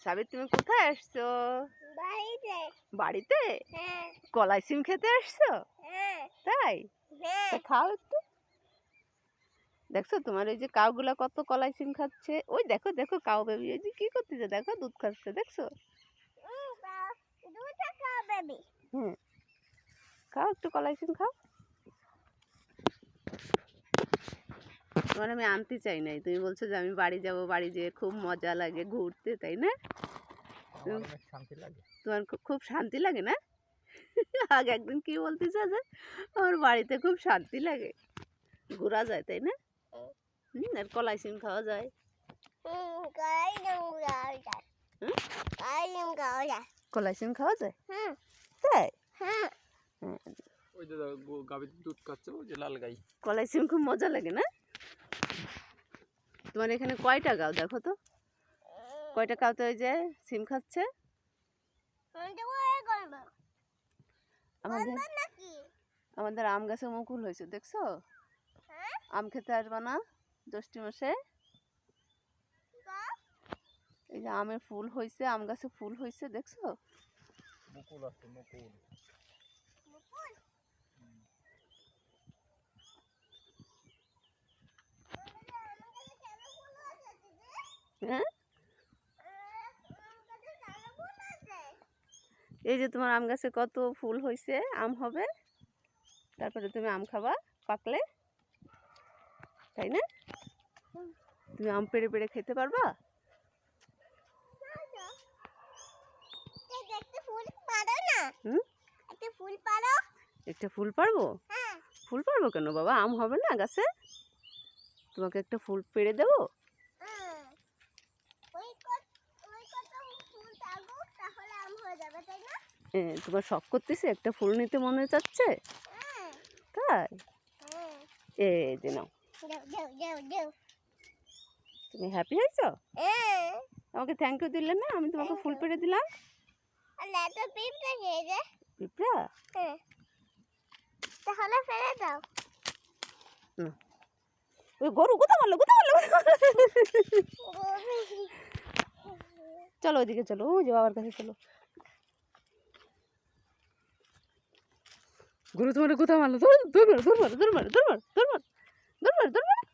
সাবির তুমি কোথায় আসছো? বাড়িতে। বাড়িতে? হ্যাঁ। কলাই সিম খেতে আসছো? হ্যাঁ। তাই? হ্যাঁ। তা খাও একটু। দেখছো তোমার এই যে কাউগুলা কত কলাই সিম খাচ্ছে। ওই দেখো দেখো কাউ বেবি ওই যে কি করতেছে দেখো দুধ খাচ্ছে দেখছো? দুধ খাও বেবি। হুম, খাও একটু কলাই সিম খাও। তোমার আমি আনতে চাই নাই, তুমি বলছো যে আমি বাড়ি যাব, বাড়ি যেয়ে খুব মজা লাগে ঘুরতে, তাই না? তোমার খুব শান্তি লাগে না? আগে একদিন কি বলতেছে যে আমার বাড়িতে খুব শান্তি লাগে, ঘোরা যায়, তাই না? আর কলাই সিম খাওয়া যায়। কলাই সিম খাওয়া যায়? তাই? ওই যে গাভীর দুধ খাচ্ছে ওই যে লাল গাই। কলাই সিম খুব মজা লাগে না? তোমার এখানে কয়টা গাও দেখো তো, কয়টা কাউ তো ওই যে সিম খাচ্ছে। আমাদের আমাদের আম গাছে মুকুল হয়েছে দেখছো? আম খেতে আসবা না জ্যৈষ্ঠ মাসে? এই যে আমের ফুল হয়েছে, আম গাছে ফুল হয়েছে দেখছো? মুকুল আছে মুকুল। হ্যাঁ, এই যে তোমার আম গাছে কত ফুল হয়েছে, আম হবে, তারপরে তুমি আম খাবা পাকলে, তাই না? তুমি আম পেড়ে পেড়ে খেতে পারবা? হুম, একটা ফুল পারবো? ফুল পারবো কেন বাবা, আম হবে না গাছে? তোমাকে একটা ফুল পেড়ে দেবো? তোমার শখ করতেছে, একটা ফুল নিতে মনে চাচ্ছে? তাই? এই যে নাও, তুমি হ্যাপি হয়েছো? আমাকে থ্যাংক ইউ দিলে না, আমি তোমাকে ফুল পেড়ে দিলাম। পিঁপড়া? তাহলে ফেলে দাও। ওই গরু কোথা মারলো, কোথা মারলো? চলো ওইদিকে চলো, ওই যে বাবার কাছে চলো। গরু তোমার কোথা মারলো? ধর ধর মারো ধর মারো ধর মারো ধর মারো ধর মারো ধর মারো ধর মারো।